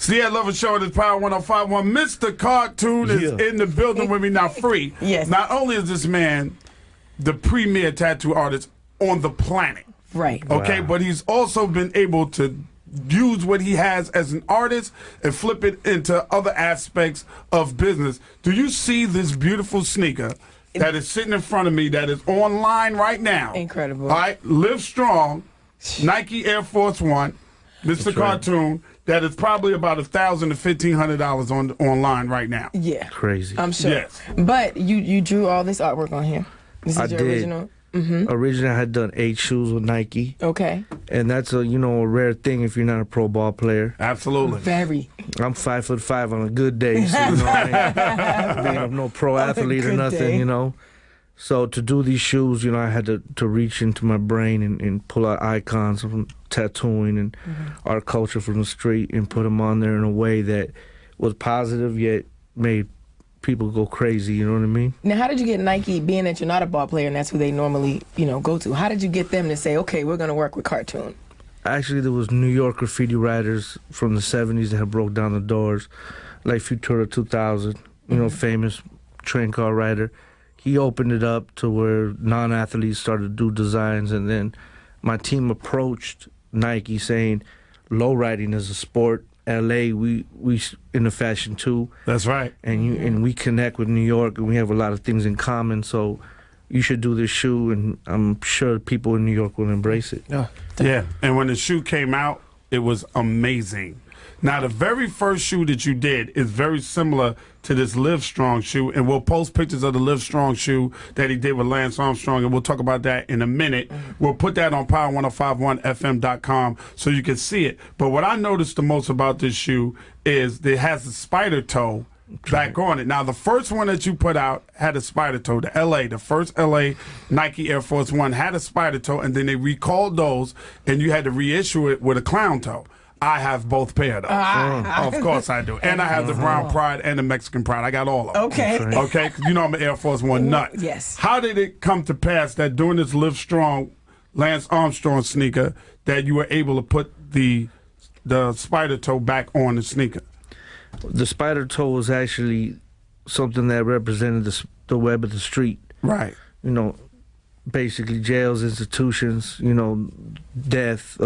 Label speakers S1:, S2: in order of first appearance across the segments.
S1: It's the Ed Lover Show. It's Power 105.1. Mr. Cartoon is in the building with me now, free.
S2: Yes.
S1: Not only is this man the premier tattoo artist on the planet,
S2: Right.
S1: okay, but he's also been able to use what he has as an artist and flip it into other aspects of business. Do you see this beautiful sneaker that is sitting in front of me that is online right now?
S2: Incredible.
S1: All right, Live Strong, Nike Air Force One, Mr. Cartoon, that is probably about $1,000 to $1,500 online right now.
S2: Yeah.
S3: Crazy.
S2: I'm sure.
S1: Yes.
S2: But you drew all this artwork on here. This is
S3: I
S2: your
S3: did.
S2: original.
S3: Originally, I had done 8 shoes with Nike,
S2: Okay.
S3: and that's a a rare thing if you're not a pro ball player.
S1: Absolutely.
S2: Very.
S3: I'm 5'5" on a good day, so you know what I mean. I'm no pro
S2: On a
S3: athlete or
S2: good
S3: nothing,
S2: day.
S3: you know. So to do these shoes, I had to reach into my brain and pull out icons from tattooing and art culture from the street and put them on there in a way that was positive yet made people go crazy. You know what I mean?
S2: Now, how did you get Nike, being that you're not a ball player and that's who they normally, go to? How did you get them to say, okay, we're going to work with Cartoon?
S3: Actually, there was New York graffiti writers from the 70s that had broke down the doors, like Futura 2000, famous train car writer. He opened it up to where non-athletes started to do designs, and then my team approached Nike saying, low riding is a sport. LA, we in the fashion too.
S1: That's right.
S3: And we connect with New York, and we have a lot of things in common. So you should do this shoe, and I'm sure people in New York will embrace it.
S1: Yeah, and when the shoe came out, it was amazing. Now, the very first shoe that you did is very similar to this Live Strong shoe, and we'll post pictures of the Live Strong shoe that he did with Lance Armstrong, and we'll talk about that in a minute. We'll put that on power1051fm.com so you can see it. But what I noticed the most about this shoe is it has the spider toe back on it. Now, the first one that you put out had a spider toe. The first LA Nike Air Force One had a spider toe, and then they recalled those, and you had to reissue it with a clown toe. I have both pair though. Of course I do. And I have the Brown Pride and the Mexican Pride. I got all of them.
S2: Okay.
S1: Okay? 'Cause I'm an Air Force One nut.
S2: Yes.
S1: How did it come to pass that during this Live Strong Lance Armstrong sneaker that you were able to put the spider toe back on the sneaker?
S3: The spider toe was actually something that represented the web of the street.
S1: Right.
S3: Basically jails, institutions, death,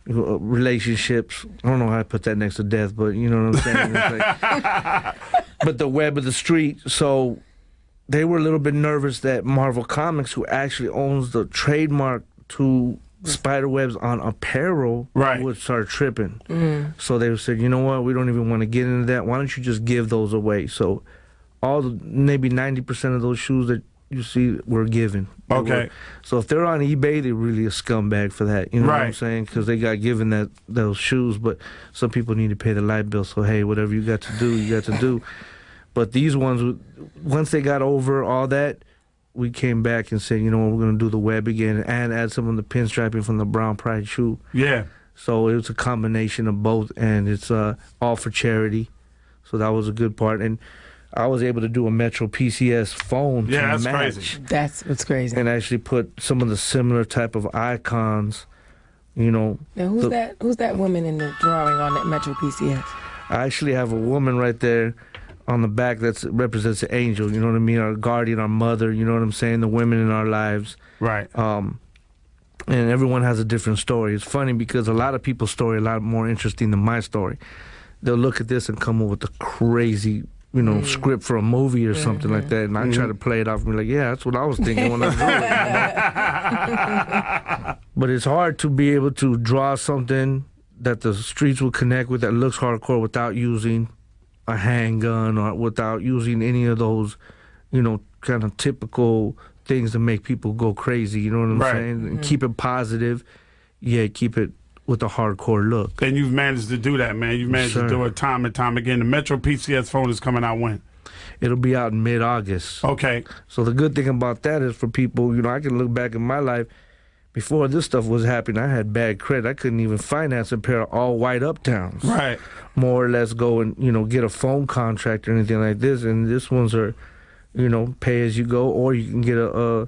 S3: relationships. I don't know how I put that next to death, but you know what I'm saying? It's like, but the web of the street. So they were a little bit nervous that Marvel Comics, who actually owns the trademark to spider webs on apparel, would start tripping. So they said, you know what, we don't even want to get into that. Why don't you just give those away? So maybe 90% of those shoes that you see were given.
S1: Okay.
S3: So if they're on eBay, they're really a scumbag for that. You know what I'm saying? Because they got given those shoes, but some people need to pay the light bill. So hey, whatever you got to do, you got to do. But these ones, once they got over all that, we came back and said, you know what, we're going to do the web again and add some of the pinstriping from the Brown Pride shoe.
S1: Yeah.
S3: So it was a combination of both, and it's all for charity. So that was a good part. And I was able to do a Metro PCS phone to
S1: that's
S3: match.
S1: crazy.
S2: That's what's crazy.
S3: And actually put some of the similar type of icons,
S2: Now, who's that woman in the drawing on that Metro PCS?
S3: I actually have a woman right there on the back that represents an angel, you know what I mean? Our guardian, our mother, you know what I'm saying? The women in our lives.
S1: Right.
S3: And everyone has a different story. It's funny because a lot of people's story a lot more interesting than my story. They'll look at this and come up with a crazy, script for a movie or something like that, and I try to play it off and be like, yeah, that's what I was thinking when I drew it. But it's hard to be able to draw something that the streets will connect with that looks hardcore without using a handgun or without using any of those, kind of typical things that make people go crazy, you know what I'm saying? And keep it positive, keep it with a hardcore look.
S1: And you've managed to do that, man. You've managed to do it time and time again. The Metro PCS phone is coming out when?
S3: It'll be out in mid-August.
S1: Okay.
S3: So the good thing about that is for people, I can look back in my life. Before this stuff was happening, I had bad credit. I couldn't even finance a pair of all white Uptowns.
S1: Right.
S3: More or less go and, get a phone contract or anything like this. And this ones are, pay as you go, or you can get a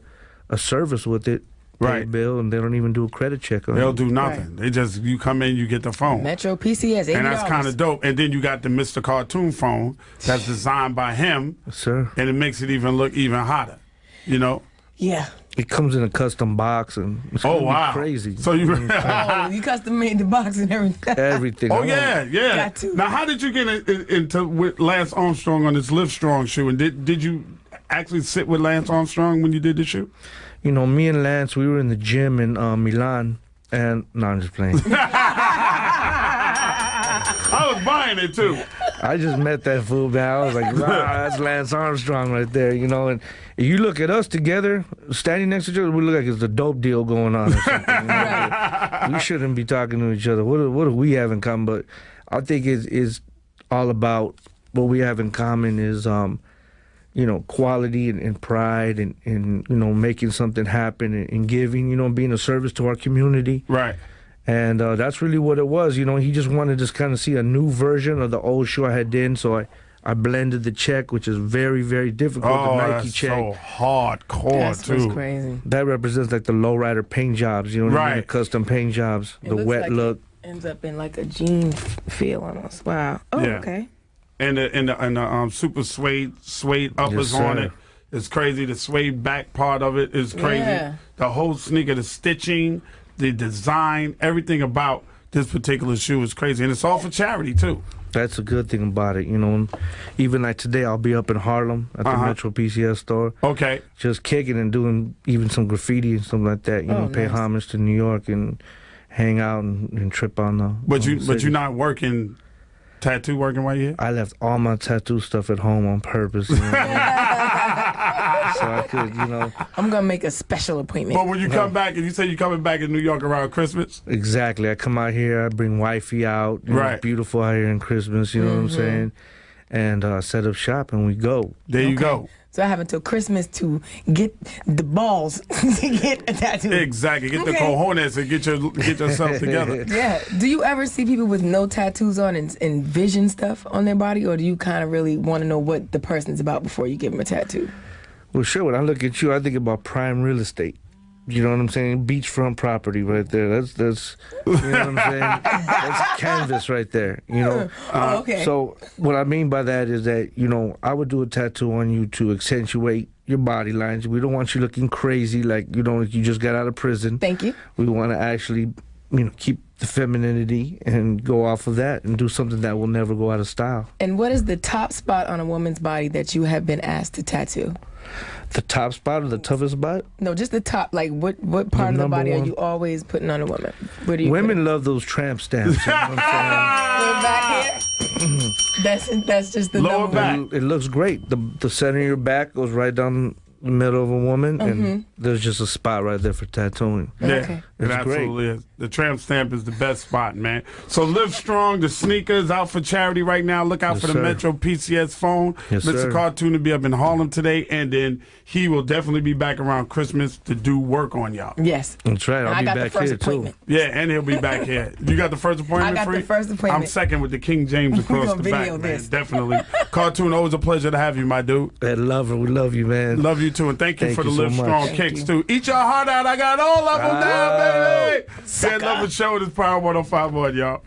S3: service with it pay a
S1: Right.
S3: bill, and they don't even do a credit check on
S1: They'll
S3: it.
S1: do nothing. They just, you come in, you get the phone.
S2: Metro PCS, $80.
S1: And that's kind of dope. And then you got the Mr. Cartoon phone that's designed by him,
S3: Yes, sir.
S1: and it makes it even look even hotter. You know?
S2: Yeah.
S3: It comes in a custom box, and it's
S1: Oh
S3: gonna be
S1: wow!
S3: crazy.
S1: So you?
S2: Oh, you custom made the box and everything.
S3: Everything.
S1: Oh
S3: I
S1: yeah, yeah.
S2: Got to.
S1: Now, how did you get into with Lance Armstrong on this Live Strong shoe? And did you actually sit with Lance Armstrong when you did the shoe?
S3: You know, me and Lance, we were in the gym in Milan, and no, I'm just playing.
S1: I was buying it too.
S3: I just met that fool, man. I was like, wow, that's Lance Armstrong right there, you know. And you look at us together, standing next to each other, we look like it's a dope deal going on or something. You know?
S2: Right.
S3: We shouldn't be talking to each other. What do we have in common? But I think it's all about what we have in common is, you know, quality and pride and, you know, making something happen and giving, you know, being a service to our community.
S1: Right.
S3: And that's really what it was. You know, he just wanted to kind of see a new version of the old shoe I had done. So I blended the check, which is very, very difficult.
S1: Oh,
S3: the Nike
S1: that's
S3: check.
S1: so hardcore
S2: That's what's
S1: too.
S2: crazy.
S3: That represents like the lowrider paint jobs, you know what I mean?
S1: Right.
S3: The custom paint jobs,
S2: It
S3: the
S2: looks
S3: wet
S2: like
S3: look.
S2: It ends up in like a jean feel almost. Wow. Oh,
S1: Yeah.
S2: okay.
S1: And the super suede uppers
S3: Yes,
S1: on
S3: sir.
S1: it. It's crazy. The suede back part of it is crazy.
S2: Yeah.
S1: The whole sneaker, the stitching, the design, everything about this particular shoe is crazy, and it's all for charity too.
S3: That's a good thing about it, you know. And even like today, I'll be up in Harlem at the
S1: Uh-huh.
S3: Metro PCS store,
S1: Okay.
S3: just kicking and doing even some graffiti and something like that. You
S2: Oh,
S3: know, pay
S2: nice.
S3: homage to New York and hang out and trip on the.
S1: But
S3: on
S1: you
S3: the
S1: but
S3: city.
S1: you're not working tattoo working while you're here?
S3: I left all my tattoo stuff at home on purpose, you know, so I could, you know,
S2: I'm gonna make a special appointment.
S1: But when you come back and you say you're coming back in New York around Christmas,
S3: exactly. I come out here, I bring wifey out, you know,
S1: Right.
S3: it's beautiful out here in Christmas, you know what I'm saying, and set up shop and we go.
S1: there you
S2: Okay.
S1: go.
S2: So I have until Christmas to get the balls to get a tattoo.
S1: Exactly. Get the
S2: Okay.
S1: cojones and get yourself together.
S2: Yeah. Do you ever see people with no tattoos on and envision stuff on their body, or do you kind of really want to know what the person's about before you give them a tattoo?
S3: Well, sure. When I look at you, I think about prime real estate. You know what I'm saying? Beachfront property right there. That's you know what I'm saying? That's canvas right there. You know.
S2: Oh, okay.
S3: So what I mean by that is that, you know, I would do a tattoo on you to accentuate your body lines. We don't want you looking crazy like, you know, you just got out of prison.
S2: Thank you.
S3: We want to actually, you know, keep the femininity and go off of that and do something that will never go out of style.
S2: And what is the top spot on a woman's body that you have been asked to tattoo?
S3: The top spot or the toughest spot?
S2: No, just the top. Like, what part of the
S3: number
S2: body are
S3: one.
S2: you always putting on a woman? Where do you
S3: Women love those tramp stamps. You know what I'm saying?
S2: put it? Lower back here? That's just the
S1: Lower
S2: number
S1: back.
S2: one.
S3: It looks great. The center of your back goes right down the middle of a woman, and there's just a spot right there for tattooing.
S1: Yeah,
S2: Okay.
S1: it
S3: It's
S1: absolutely is. The tramp stamp is the best spot, man. So Live Strong, the sneakers out for charity right now. Look out
S3: Yes,
S1: for the
S3: sir.
S1: Metro PCS phone.
S3: Yes,
S1: Mr.
S3: sir.
S1: Cartoon will be up in Harlem today, and then he will definitely be back around Christmas to do work on y'all.
S2: Yes.
S3: That's right.
S2: And
S3: I'll
S2: I
S3: be
S2: got the
S3: back
S2: first
S3: here
S2: appointment.
S1: Yeah, and he'll be back here. You got the first appointment
S2: I got
S1: free?
S2: the first appointment.
S1: I'm second with the King James across
S2: gonna
S1: the back,
S2: video
S1: man.
S2: this.
S1: Definitely. Cartoon, always a pleasure to have you, my dude.
S3: too. Love her. We love you, man.
S1: Love you too, and thank you
S3: Thank
S1: for the
S3: you so
S1: Live
S3: much.
S1: Strong
S2: Thank
S1: kicks
S2: you.
S1: too. Eat your heart out. I got all of them now, baby.
S2: Sucker.
S1: Love the show. This Power 105 on, y'all.